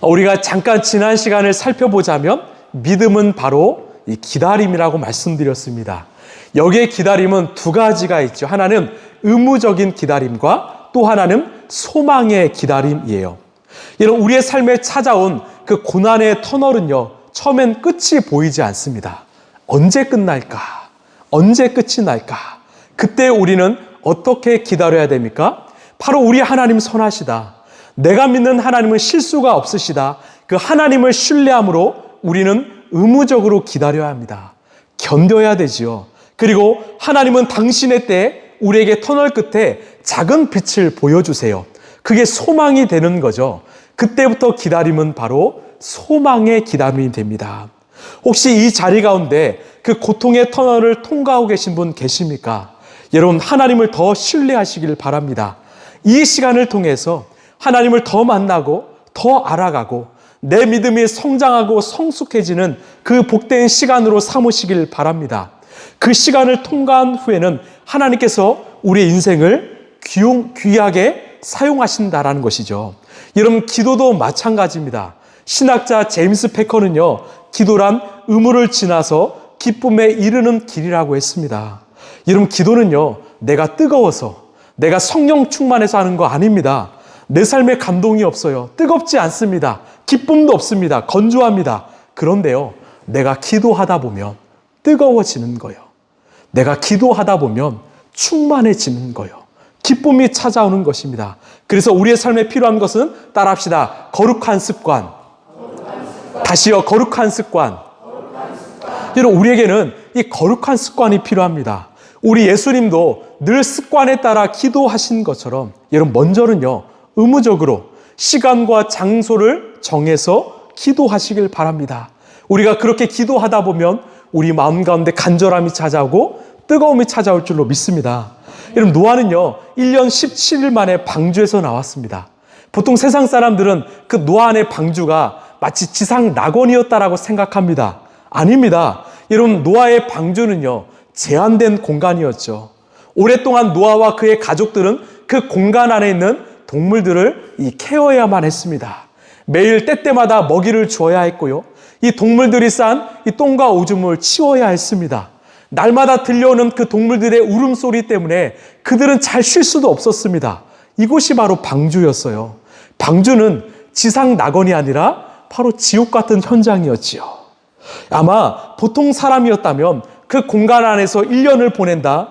우리가 잠깐 지난 시간을 살펴보자면 믿음은 바로 이 기다림이라고 말씀드렸습니다. 여기에 기다림은 두 가지가 있죠. 하나는 의무적인 기다림과 또 하나는 소망의 기다림이에요. 여러분, 우리의 삶에 찾아온 그 고난의 터널은요, 처음엔 끝이 보이지 않습니다. 언제 끝날까? 언제 끝이 날까? 그때 우리는 어떻게 기다려야 됩니까? 바로 우리 하나님 선하시다. 내가 믿는 하나님은 실수가 없으시다. 그 하나님을 신뢰함으로 우리는 의무적으로 기다려야 합니다. 견뎌야 되지요. 그리고 하나님은 당신의 때에 우리에게 터널 끝에 작은 빛을 보여주세요. 그게 소망이 되는 거죠. 그때부터 기다림은 바로 소망의 기다림이 됩니다. 혹시 이 자리 가운데 그 고통의 터널을 통과하고 계신 분 계십니까? 여러분, 하나님을 더 신뢰하시길 바랍니다. 이 시간을 통해서 하나님을 더 만나고 더 알아가고 내 믿음이 성장하고 성숙해지는 그 복된 시간으로 삼으시길 바랍니다. 그 시간을 통과한 후에는 하나님께서 우리의 인생을 귀하게 사용하신다라는 것이죠. 여러분, 기도도 마찬가지입니다. 신학자 제임스 패커는요, 기도란 의무를 지나서 기쁨에 이르는 길이라고 했습니다. 여러분, 기도는요, 내가 뜨거워서, 내가 성령 충만해서 하는 거 아닙니다. 내 삶에 감동이 없어요. 뜨겁지 않습니다. 기쁨도 없습니다. 건조합니다. 그런데요, 내가 기도하다 보면 뜨거워지는 거예요. 내가 기도하다 보면 충만해지는 거예요. 기쁨이 찾아오는 것입니다. 그래서 우리의 삶에 필요한 것은 따라합시다. 거룩한 습관. 다시요, 거룩한 습관. 여러분, 우리에게는 이 거룩한 습관이 필요합니다. 우리 예수님도 늘 습관에 따라 기도하신 것처럼 여러분, 먼저는요, 의무적으로 시간과 장소를 정해서 기도하시길 바랍니다. 우리가 그렇게 기도하다 보면 우리 마음 가운데 간절함이 찾아오고 뜨거움이 찾아올 줄로 믿습니다. 여러분, 노아는요, 1년 17일 만에 방주에서 나왔습니다. 보통 세상 사람들은 그 노아 안의 방주가 마치 지상 낙원이었다라고 생각합니다. 아닙니다. 여러분, 노아의 방주는요, 제한된 공간이었죠. 오랫동안 노아와 그의 가족들은 그 공간 안에 있는 동물들을 케어해야만 했습니다. 매일 때때마다 먹이를 주어야 했고요. 이 동물들이 싼 이 똥과 오줌을 치워야 했습니다. 날마다 들려오는 그 동물들의 울음소리 때문에 그들은 잘 쉴 수도 없었습니다. 이곳이 바로 방주였어요. 방주는 지상 낙원이 아니라 바로 지옥 같은 현장이었지요. 아마 보통 사람이었다면 그 공간 안에서 1년을 보낸다.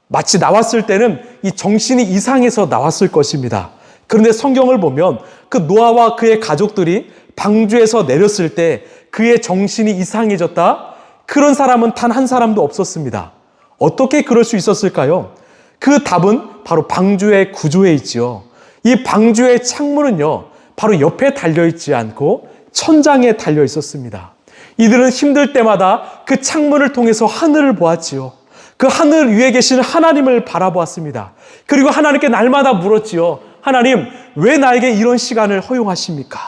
마치 나왔을 때는 이 정신이 이상해서 나왔을 것입니다. 그런데 성경을 보면 그 노아와 그의 가족들이 방주에서 내렸을 때 그의 정신이 이상해졌다. 그런 사람은 단 한 사람도 없었습니다. 어떻게 그럴 수 있었을까요? 그 답은 바로 방주의 구조에 있지요. 이 방주의 창문은요, 바로 옆에 달려있지 않고 천장에 달려 있었습니다. 이들은 힘들 때마다 그 창문을 통해서 하늘을 보았지요. 그 하늘 위에 계신 하나님을 바라보았습니다. 그리고 하나님께 날마다 물었지요. 하나님, 왜 나에게 이런 시간을 허용하십니까?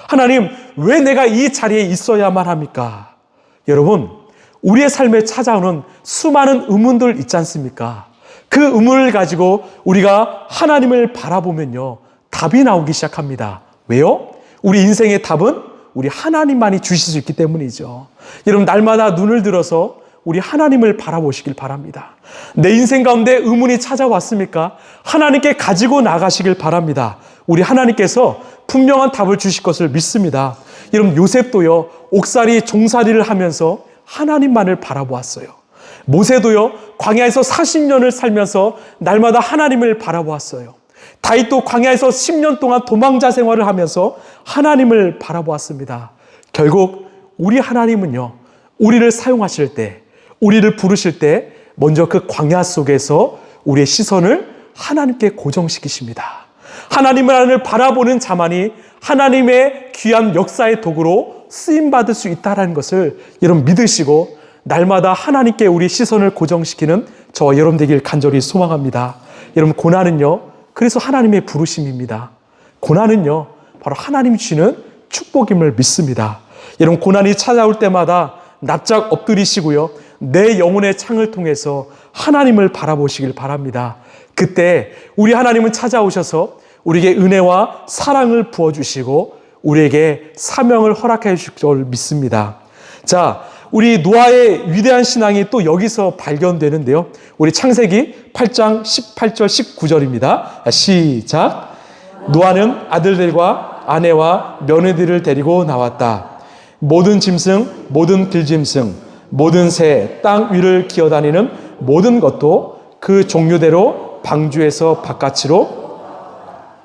하나님, 왜 내가 이 자리에 있어야만 합니까? 여러분, 우리의 삶에 찾아오는 수많은 의문들 있지 않습니까? 그 의문을 가지고 우리가 하나님을 바라보면요, 답이 나오기 시작합니다. 왜요? 우리 인생의 답은 우리 하나님만이 주실 수 있기 때문이죠. 여러분, 날마다 눈을 들어서 우리 하나님을 바라보시길 바랍니다. 내 인생 가운데 의문이 찾아왔습니까? 하나님께 가지고 나가시길 바랍니다. 우리 하나님께서 분명한 답을 주실 것을 믿습니다. 여러분, 요셉도요, 옥살이 종살이를 하면서 하나님만을 바라보았어요. 모세도요, 광야에서 40년을 살면서 날마다 하나님을 바라보았어요. 다윗도 광야에서 10년 동안 도망자 생활을 하면서 하나님을 바라보았습니다. 결국 우리 하나님은요, 우리를 사용하실 때, 우리를 부르실 때 먼저 그 광야 속에서 우리의 시선을 하나님께 고정시키십니다. 하나님을 바라보는 자만이 하나님의 귀한 역사의 도구로 쓰임받을 수 있다는 것을 여러분 믿으시고 날마다 하나님께 우리 시선을 고정시키는 저와 여러분 되길 간절히 소망합니다. 여러분, 고난은요, 그래서 하나님의 부르심입니다. 고난은요, 바로 하나님이 주시는 축복임을 믿습니다. 여러분, 고난이 찾아올 때마다 납작 엎드리시고요, 내 영혼의 창을 통해서 하나님을 바라보시길 바랍니다. 그때 우리 하나님은 찾아오셔서 우리에게 은혜와 사랑을 부어주시고 우리에게 사명을 허락해 주실 줄 믿습니다. 자, 우리 노아의 위대한 신앙이 또 여기서 발견되는데요. 우리 창세기 8장 18절 19절입니다. 시작. 노아는 아들들과 아내와 며느리를 데리고 나왔다. 모든 짐승, 모든 들짐승, 모든 새, 땅 위를 기어다니는 모든 것도 그 종류대로 방주에서 바깥으로.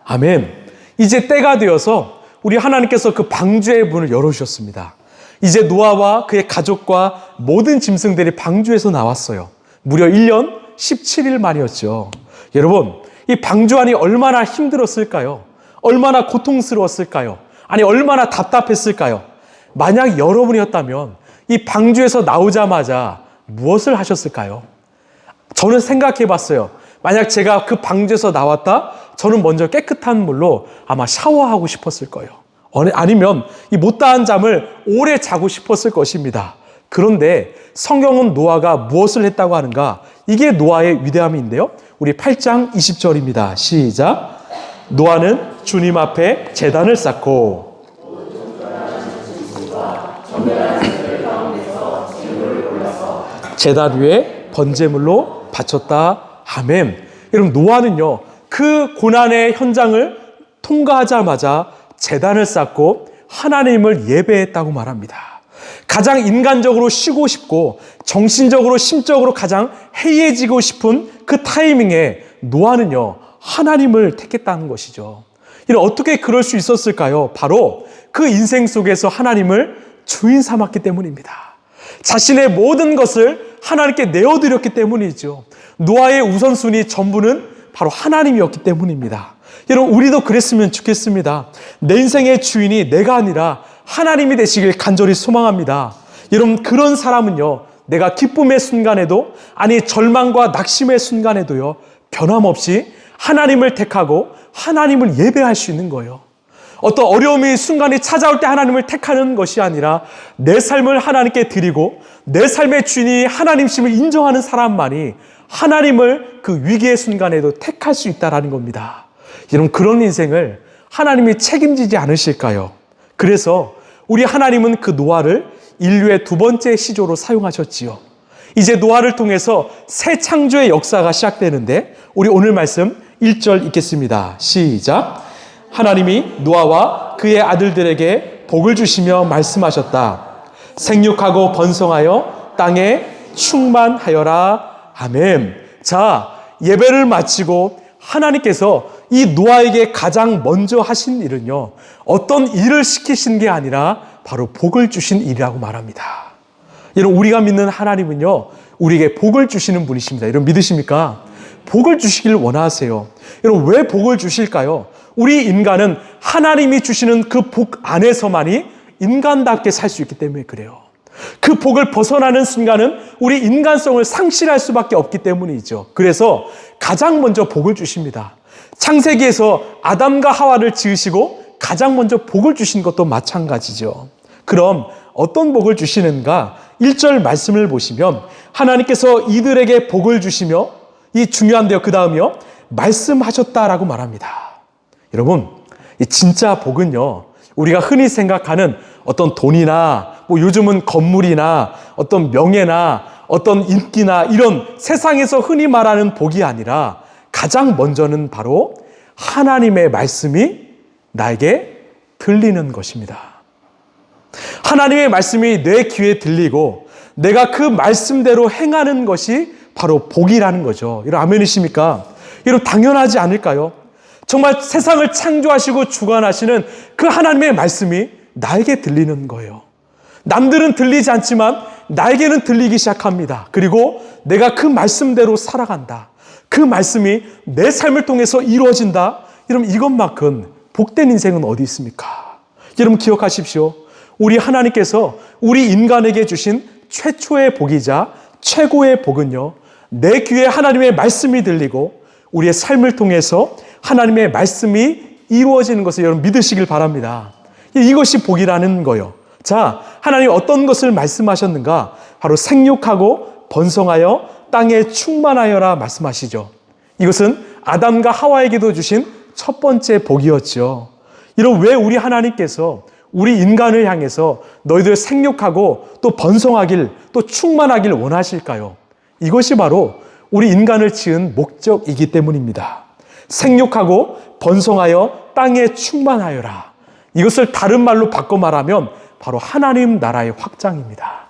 아멘. 이제 때가 되어서 우리 하나님께서 그 방주의 문을 열어주셨습니다. 이제 노아와 그의 가족과 모든 짐승들이 방주에서 나왔어요. 무려 1년 17일 만이었죠. 여러분, 이 방주 안이 얼마나 힘들었을까요? 얼마나 고통스러웠을까요? 아니, 얼마나 답답했을까요? 만약 여러분이었다면 이 방주에서 나오자마자 무엇을 하셨을까요? 저는 생각해 봤어요. 만약 제가 그 방주에서 나왔다? 저는 먼저 깨끗한 물로 아마 샤워하고 싶었을 거예요. 아니면 이 못다한 잠을 오래 자고 싶었을 것입니다. 그런데 성경은 노아가 무엇을 했다고 하는가? 이게 노아의 위대함인데요. 우리 8장 20절입니다. 시작. 노아는 주님 앞에 제단을 쌓고 제단 위에 번제물로 바쳤다. 아멘. 여러분, 노아는요, 그 고난의 현장을 통과하자마자 제단을 쌓고 하나님을 예배했다고 말합니다. 가장 인간적으로 쉬고 싶고 정신적으로 심적으로 가장 해이해지고 싶은 그 타이밍에 노아는요, 하나님을 택했다는 것이죠. 이런 어떻게 그럴 수 있었을까요? 바로 그 인생 속에서 하나님을 주인 삼았기 때문입니다. 자신의 모든 것을 하나님께 내어드렸기 때문이죠. 노아의 우선순위 전부는 바로 하나님이었기 때문입니다. 여러분, 우리도 그랬으면 좋겠습니다. 내 인생의 주인이 내가 아니라 하나님이 되시길 간절히 소망합니다. 여러분, 그런 사람은요, 내가 기쁨의 순간에도, 아니 절망과 낙심의 순간에도요, 변함없이 하나님을 택하고 하나님을 예배할 수 있는 거예요. 어떤 어려움이 순간이 찾아올 때 하나님을 택하는 것이 아니라 내 삶을 하나님께 드리고 내 삶의 주인이 하나님심을 인정하는 사람만이 하나님을 그 위기의 순간에도 택할 수 있다는 겁니다. 여러분, 그런 인생을 하나님이 책임지지 않으실까요? 그래서 우리 하나님은 그 노아를 인류의 두 번째 시조로 사용하셨지요. 이제 노아를 통해서 새 창조의 역사가 시작되는데 우리 오늘 말씀 1절 읽겠습니다. 시작. 하나님이 노아와 그의 아들들에게 복을 주시며 말씀하셨다. 생육하고 번성하여 땅에 충만하여라. 아멘. 자, 예배를 마치고 하나님께서 이 노아에게 가장 먼저 하신 일은요, 어떤 일을 시키신 게 아니라 바로 복을 주신 일이라고 말합니다. 여러분, 우리가 믿는 하나님은요, 우리에게 복을 주시는 분이십니다. 여러분, 믿으십니까? 복을 주시길 원하세요. 여러분, 왜 복을 주실까요? 우리 인간은 하나님이 주시는 그 복 안에서만이 인간답게 살 수 있기 때문에 그래요. 그 복을 벗어나는 순간은 우리 인간성을 상실할 수밖에 없기 때문이죠. 그래서 가장 먼저 복을 주십니다. 창세기에서 아담과 하와를 지으시고 가장 먼저 복을 주신 것도 마찬가지죠. 그럼 어떤 복을 주시는가? 1절 말씀을 보시면 하나님께서 이들에게 복을 주시며, 이 중요한데요, 그 다음이요, 말씀하셨다라고 말합니다. 여러분, 이 진짜 복은요, 우리가 흔히 생각하는 어떤 돈이나 뭐 요즘은 건물이나 어떤 명예나 어떤 인기나 이런 세상에서 흔히 말하는 복이 아니라 가장 먼저는 바로 하나님의 말씀이 나에게 들리는 것입니다. 하나님의 말씀이 내 귀에 들리고 내가 그 말씀대로 행하는 것이 바로 복이라는 거죠. 여러분, 아멘이십니까? 여러분, 당연하지 않을까요? 정말 세상을 창조하시고 주관하시는 그 하나님의 말씀이 나에게 들리는 거예요. 남들은 들리지 않지만 나에게는 들리기 시작합니다. 그리고 내가 그 말씀대로 살아간다. 그 말씀이 내 삶을 통해서 이루어진다. 여러분, 이것만큼 복된 인생은 어디 있습니까? 여러분, 기억하십시오. 우리 하나님께서 우리 인간에게 주신 최초의 복이자 최고의 복은요, 내 귀에 하나님의 말씀이 들리고 우리의 삶을 통해서 하나님의 말씀이 이루어지는 것을 여러분 믿으시길 바랍니다. 이것이 복이라는 거예요. 자, 하나님 어떤 것을 말씀하셨는가? 바로 생육하고 번성하여 땅에 충만하여라 말씀하시죠. 이것은 아담과 하와에게도 주신 첫 번째 복이었죠. 이런 왜 우리 하나님께서 우리 인간을 향해서 너희들 생육하고 또 번성하길 또 충만하길 원하실까요? 이것이 바로 우리 인간을 지은 목적이기 때문입니다. 생육하고 번성하여 땅에 충만하여라. 이것을 다른 말로 바꿔 말하면 바로 하나님 나라의 확장입니다.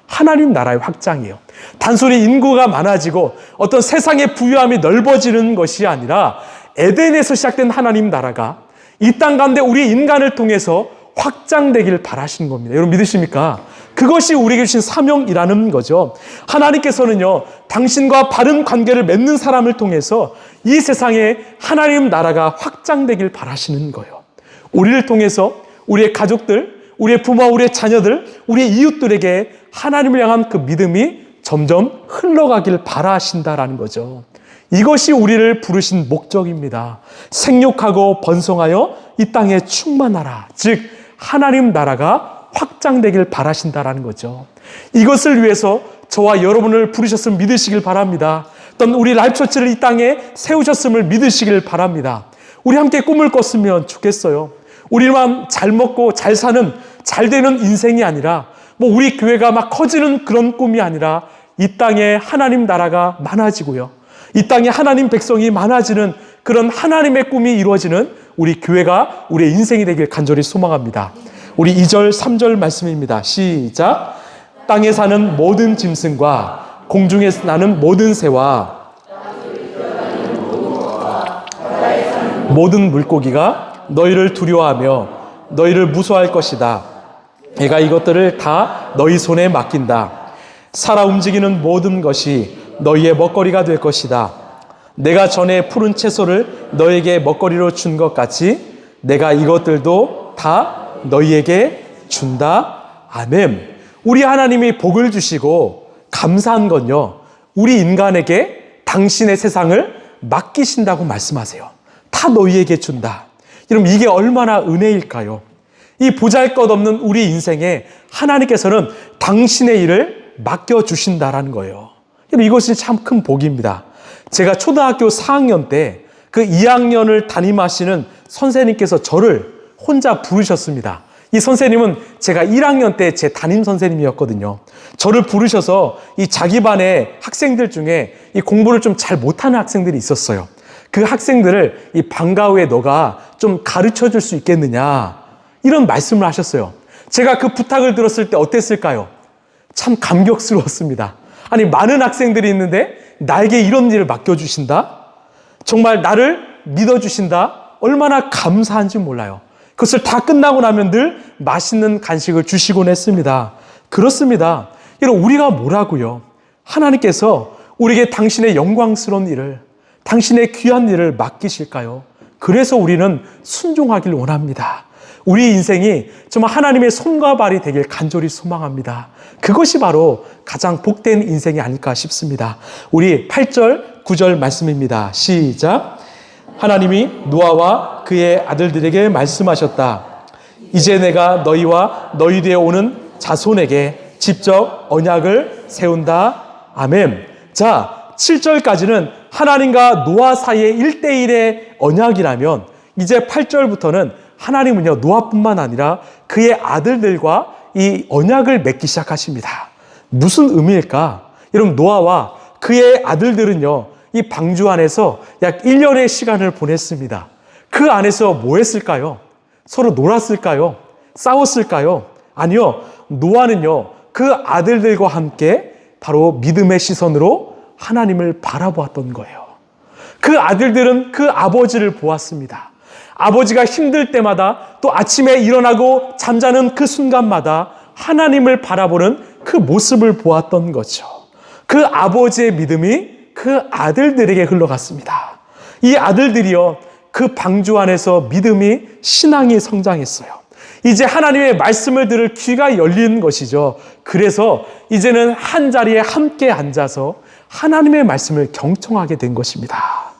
하나님 나라의 확장이에요. 단순히 인구가 많아지고 어떤 세상의 부유함이 넓어지는 것이 아니라 에덴에서 시작된 하나님 나라가 이 땅 가운데 우리 인간을 통해서 확장되길 바라시는 겁니다. 여러분 믿으십니까? 그것이 우리에게 주신 사명이라는 거죠. 하나님께서는요, 당신과 바른 관계를 맺는 사람을 통해서 이 세상에 하나님 나라가 확장되길 바라시는 거예요. 우리를 통해서 우리의 가족들, 우리의 부모와 우리의 자녀들, 우리의 이웃들에게 하나님을 향한 그 믿음이 점점 흘러가길 바라신다라는 거죠. 이것이 우리를 부르신 목적입니다. 생육하고 번성하여 이 땅에 충만하라. 즉 하나님 나라가 확장되길 바라신다라는 거죠. 이것을 위해서 저와 여러분을 부르셨음을 믿으시길 바랍니다. 또는 우리 라이프처치를 이 땅에 세우셨음을 믿으시길 바랍니다. 우리 함께 꿈을 꿨으면 좋겠어요. 우리만 잘 먹고 잘 사는 잘 되는 인생이 아니라 우리 교회가 막 커지는 그런 꿈이 아니라 이 땅에 하나님 나라가 많아지고요. 이 땅에 하나님 백성이 많아지는 그런 하나님의 꿈이 이루어지는 우리 교회가 우리의 인생이 되길 간절히 소망합니다. 우리 2절, 3절 말씀입니다. 시작. 땅에 사는 모든 짐승과 공중에 나는 모든 새와 모든 물고기가 너희를 두려워하며 너희를 무서워할 것이다. 내가 이것들을 다 너희 손에 맡긴다. 살아 움직이는 모든 것이 너희의 먹거리가 될 것이다. 내가 전에 푸른 채소를 너희에게 먹거리로 준 것 같이 내가 이것들도 다 너희에게 준다. 아멘. 우리 하나님이 복을 주시고 감사한 건요, 우리 인간에게 당신의 세상을 맡기신다고 말씀하세요. 다 너희에게 준다. 여러분 이게 얼마나 은혜일까요? 이 보잘것없는 우리 인생에 하나님께서는 당신의 일을 맡겨주신다라는 거예요. 이것이 참 큰 복입니다. 제가 초등학교 4학년 때 그 2학년을 담임하시는 선생님께서 저를 혼자 부르셨습니다. 이 선생님은 제가 1학년 때 제 담임 선생님이었거든요. 저를 부르셔서 이 자기 반의 학생들 중에 이 공부를 좀 잘 못하는 학생들이 있었어요. 그 학생들을 이 방과 후에 너가 좀 가르쳐 줄 수 있겠느냐, 이런 말씀을 하셨어요. 제가 그 부탁을 들었을 때 어땠을까요? 참 감격스러웠습니다. 아니 많은 학생들이 있는데 나에게 이런 일을 맡겨주신다? 정말 나를 믿어주신다? 얼마나 감사한지 몰라요. 그것을 다 끝나고 나면 늘 맛있는 간식을 주시곤 했습니다. 그렇습니다. 여러분 우리가 뭐라고요? 하나님께서 우리에게 당신의 영광스러운 일을, 당신의 귀한 일을 맡기실까요? 그래서 우리는 순종하길 원합니다. 우리 인생이 정말 하나님의 손과 발이 되길 간절히 소망합니다. 그것이 바로 가장 복된 인생이 아닐까 싶습니다. 우리 8절, 9절 말씀입니다. 시작. 하나님이 노아와 그의 아들들에게 말씀하셨다. 이제 내가 너희와 너희 뒤에 오는 자손에게 직접 언약을 세운다. 아멘. 자, 7절까지는 하나님과 노아 사이의 1대1의 언약이라면 이제 8절부터는 하나님은요, 노아뿐만 아니라 그의 아들들과 이 언약을 맺기 시작하십니다. 무슨 의미일까? 여러분, 노아와 그의 아들들은요, 이 방주 안에서 약 1년의 시간을 보냈습니다. 그 안에서 뭐 했을까요? 서로 놀았을까요? 싸웠을까요? 아니요. 노아는요, 그 아들들과 함께 바로 믿음의 시선으로 하나님을 바라보았던 거예요. 그 아들들은 그 아버지를 보았습니다. 아버지가 힘들 때마다 또 아침에 일어나고 잠자는 그 순간마다 하나님을 바라보는 그 모습을 보았던 거죠. 그 아버지의 믿음이 그 아들들에게 흘러갔습니다. 이 아들들이요, 그 방주 안에서 믿음이, 신앙이 성장했어요. 이제 하나님의 말씀을 들을 귀가 열린 것이죠. 그래서 이제는 한 자리에 함께 앉아서 하나님의 말씀을 경청하게 된 것입니다.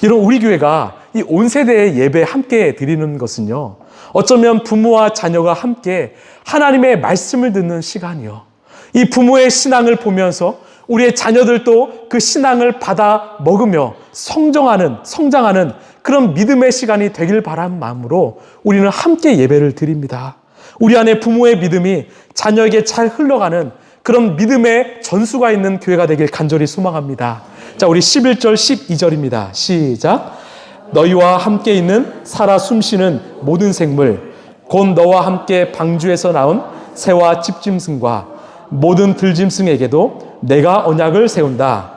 여러분, 우리 교회가 이 온 세대의 예배 함께 드리는 것은요, 어쩌면 부모와 자녀가 함께 하나님의 말씀을 듣는 시간이요, 이 부모의 신앙을 보면서 우리의 자녀들도 그 신앙을 받아 먹으며 성장하는 그런 믿음의 시간이 되길 바라는 마음으로 우리는 함께 예배를 드립니다. 우리 안에 부모의 믿음이 자녀에게 잘 흘러가는 그런 믿음의 전수가 있는 교회가 되길 간절히 소망합니다. 자, 우리 11절 12절입니다. 시작. 너희와 함께 있는 살아 숨쉬는 모든 생물 곧 너와 함께 방주에서 나온 새와 집짐승과 모든 들짐승에게도 내가 언약을 세운다.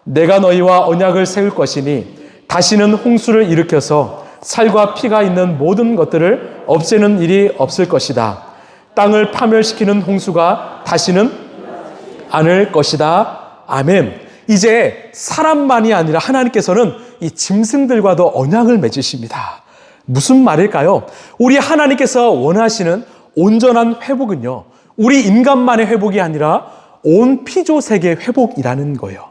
내가 너희와 언약을 세울 것이니 다시는 홍수를 일으켜서 살과 피가 있는 모든 것들을 없애는 일이 없을 것이다. 땅을 파멸시키는 홍수가 다시는 않을 것이다. 아멘. 이제 사람만이 아니라 하나님께서는 이 짐승들과도 언약을 맺으십니다. 무슨 말일까요? 우리 하나님께서 원하시는 온전한 회복은요, 우리 인간만의 회복이 아니라 온 피조 세계의 회복이라는 거예요.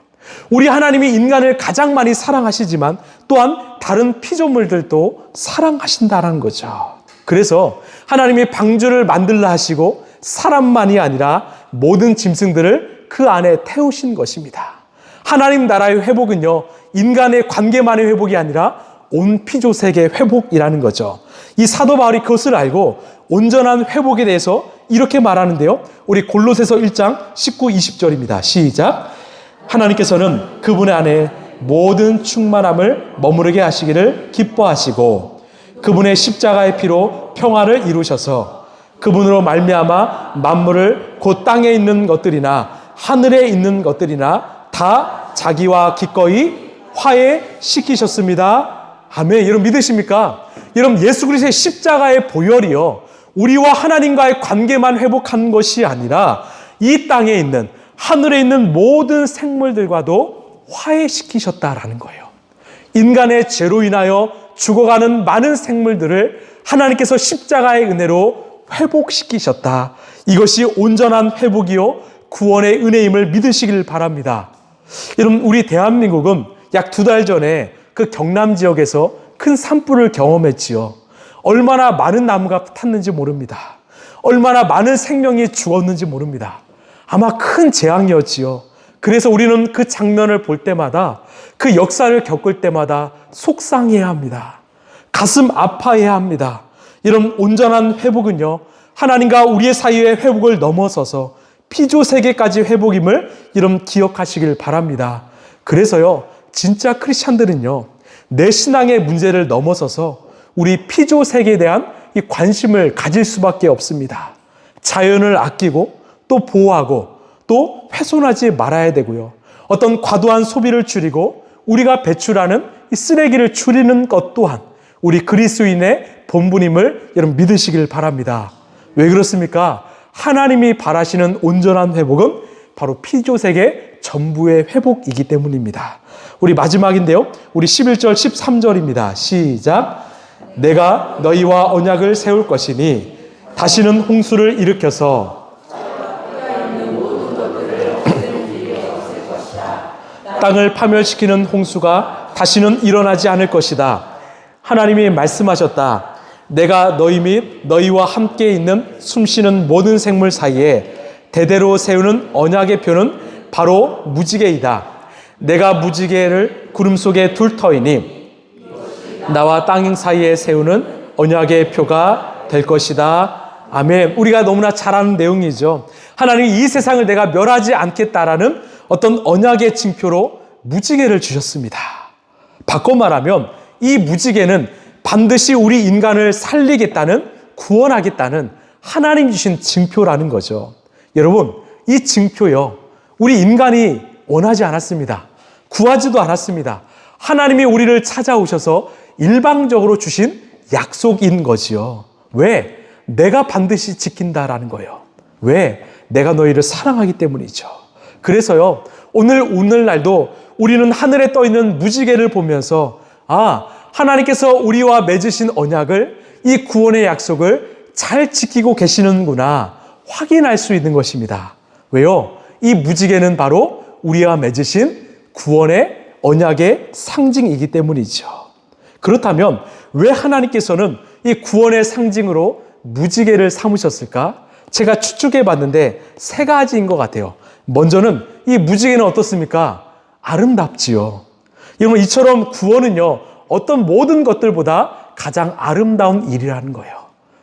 우리 하나님이 인간을 가장 많이 사랑하시지만 또한 다른 피조물들도 사랑하신다는 거죠. 그래서 하나님이 방주를 만들라 하시고 사람만이 아니라 모든 짐승들을 그 안에 태우신 것입니다. 하나님 나라의 회복은요, 인간의 관계만의 회복이 아니라 온 피조 세계의 회복이라는 거죠. 이 사도 바울이 그것을 알고 온전한 회복에 대해서 이렇게 말하는데요. 우리 골로새서 1장 19, 20절입니다. 시작. 하나님께서는 그분의 안에 모든 충만함을 머무르게 하시기를 기뻐하시고 그분의 십자가의 피로 평화를 이루셔서 그분으로 말미암아 만물을 곧 땅에 있는 것들이나 하늘에 있는 것들이나 다 자기와 기꺼이 화해시키셨습니다. 아멘. 여러분 믿으십니까? 여러분 예수 그리스도의 십자가의 보혈이요, 우리와 하나님과의 관계만 회복한 것이 아니라 이 땅에 있는 하늘에 있는 모든 생물들과도 화해시키셨다라는 거예요. 인간의 죄로 인하여 죽어가는 많은 생물들을 하나님께서 십자가의 은혜로 회복시키셨다. 이것이 온전한 회복이요 구원의 은혜임을 믿으시길 바랍니다. 여러분 우리 대한민국은 약 2달 전에 그 경남 지역에서 큰 산불을 경험했지요. 얼마나 많은 나무가 탔는지 모릅니다. 얼마나 많은 생명이 죽었는지 모릅니다. 아마 큰 재앙이었지요. 그래서 우리는 그 장면을 볼 때마다, 그 역사를 겪을 때마다 속상해야 합니다. 가슴 아파해야 합니다. 이런 온전한 회복은요, 하나님과 우리의 사이의 회복을 넘어서서 피조 세계까지 회복임을 여러분 기억하시길 바랍니다. 그래서요, 진짜 크리스찬들은요, 내 신앙의 문제를 넘어서서 우리 피조 세계에 대한 이 관심을 가질 수밖에 없습니다. 자연을 아끼고 또 보호하고 또 훼손하지 말아야 되고요. 어떤 과도한 소비를 줄이고 우리가 배출하는 이 쓰레기를 줄이는 것 또한 우리 그리스도인의 본분임을 여러분 믿으시길 바랍니다. 왜 그렇습니까? 하나님이 바라시는 온전한 회복은 바로 피조세계 전부의 회복이기 때문입니다. 우리 마지막인데요. 우리 11절 13절입니다. 시작. 내가 너희와 언약을 세울 것이니 다시는 홍수를 일으켜서 땅을 파멸시키는 홍수가 다시는 일어나지 않을 것이다. 하나님이 말씀하셨다. 내가 너희 및 너희와 함께 있는 숨쉬는 모든 생물 사이에 대대로 세우는 언약의 표는 바로 무지개이다. 내가 무지개를 구름 속에 둘 터이니 나와 땅 사이에 세우는 언약의 표가 될 것이다. 아멘. 우리가 너무나 잘 아는 내용이죠. 하나님이 이 세상을 내가 멸하지 않겠다라는 어떤 언약의 징표로 무지개를 주셨습니다. 바꿔 말하면 이 무지개는 반드시 우리 인간을 살리겠다는, 구원하겠다는 하나님 주신 징표라는 거죠. 여러분, 이 징표요, 우리 인간이 원하지 않았습니다. 구하지도 않았습니다. 하나님이 우리를 찾아오셔서 일방적으로 주신 약속인 거지요. 왜? 내가 반드시 지킨다라는 거예요. 왜? 내가 너희를 사랑하기 때문이죠. 그래서요, 오늘날도 우리는 하늘에 떠 있는 무지개를 보면서 하나님께서 우리와 맺으신 언약을, 이 구원의 약속을 잘 지키고 계시는구나 확인할 수 있는 것입니다. 왜요? 이 무지개는 바로 우리와 맺으신 구원의 언약의 상징이기 때문이죠. 그렇다면 왜 하나님께서는 이 구원의 상징으로 무지개를 삼으셨을까? 제가 추측해 봤는데 3가지인 것 같아요. 먼저는 이 무지개는 어떻습니까? 아름답지요. 여러분, 이처럼 구원은요, 어떤 모든 것들보다 가장 아름다운 일이라는 거예요.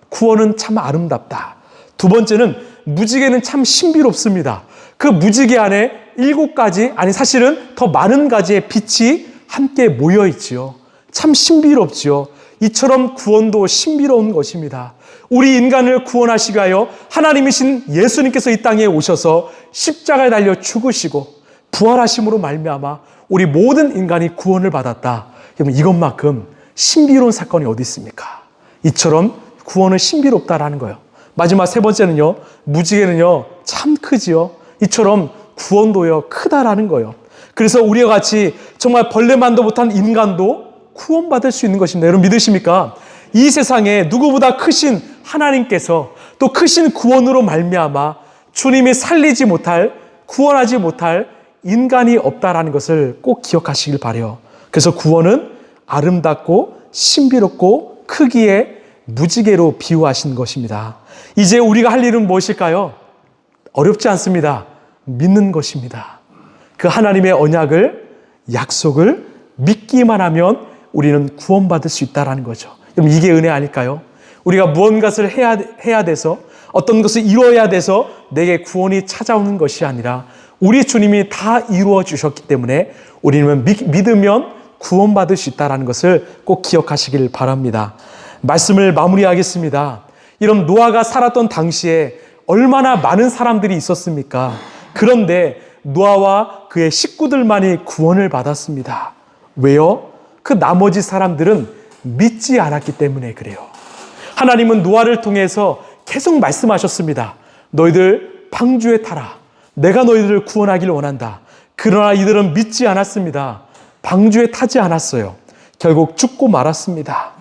구원은 참 아름답다. 두 번째는 무지개는 참 신비롭습니다. 그 무지개 안에 7가지, 아니 사실은 더 많은 가지의 빛이 함께 모여 있지요. 참 신비롭지요. 이처럼 구원도 신비로운 것입니다. 우리 인간을 구원하시기 위하여 하나님이신 예수님께서 이 땅에 오셔서 십자가에 달려 죽으시고 부활하심으로 말미암아 우리 모든 인간이 구원을 받았다. 그러면 이것만큼 신비로운 사건이 어디 있습니까? 이처럼 구원은 신비롭다라는 거예요. 마지막 세 번째는요, 무지개는요 참 크지요. 이처럼 구원도요 크다라는 거예요. 그래서 우리와 같이 정말 벌레만도 못한 인간도 구원받을 수 있는 것입니다. 여러분 믿으십니까? 이 세상에 누구보다 크신 하나님께서 또 크신 구원으로 말미암아 주님이 살리지 못할, 구원하지 못할 인간이 없다라는 것을 꼭 기억하시길 바라요. 그래서 구원은 아름답고 신비롭고 크기에 무지개로 비유하신 것입니다. 이제 우리가 할 일은 무엇일까요? 어렵지 않습니다. 믿는 것입니다. 그 하나님의 언약을, 약속을 믿기만 하면 우리는 구원받을 수 있다는 거죠. 그럼 이게 은혜 아닐까요? 우리가 무언가를 해야 돼서, 어떤 것을 이루어야 돼서 내게 구원이 찾아오는 것이 아니라 우리 주님이 다 이루어 주셨기 때문에 우리는 믿으면 구원받을 수 있다는 것을 꼭 기억하시길 바랍니다. 말씀을 마무리하겠습니다. 이런 노아가 살았던 당시에 얼마나 많은 사람들이 있었습니까? 그런데 노아와 그의 식구들만이 구원을 받았습니다. 왜요? 그 나머지 사람들은 믿지 않았기 때문에 그래요. 하나님은 노아를 통해서 계속 말씀하셨습니다. 너희들 방주에 타라. 내가 너희들을 구원하길 원한다. 그러나 이들은 믿지 않았습니다. 방주에 타지 않았어요. 결국 죽고 말았습니다.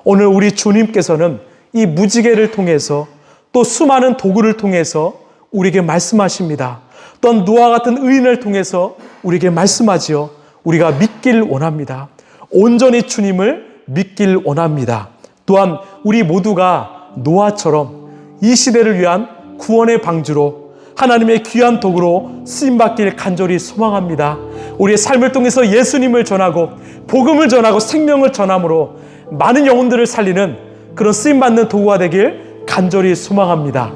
오늘 우리 주님께서는 이 무지개를 통해서 또 수많은 도구를 통해서 우리에게 말씀하십니다. 또한 노아 같은 의인을 통해서 우리에게 말씀하지요. 우리가 믿길 원합니다. 온전히 주님을 믿길 원합니다. 또한 우리 모두가 노아처럼 이 시대를 위한 구원의 방주로 하나님의 귀한 도구로 쓰임받길 간절히 소망합니다. 우리의 삶을 통해서 예수님을 전하고 복음을 전하고 생명을 전함으로 많은 영혼들을 살리는 그런 쓰임받는 도구가 되길 간절히 소망합니다.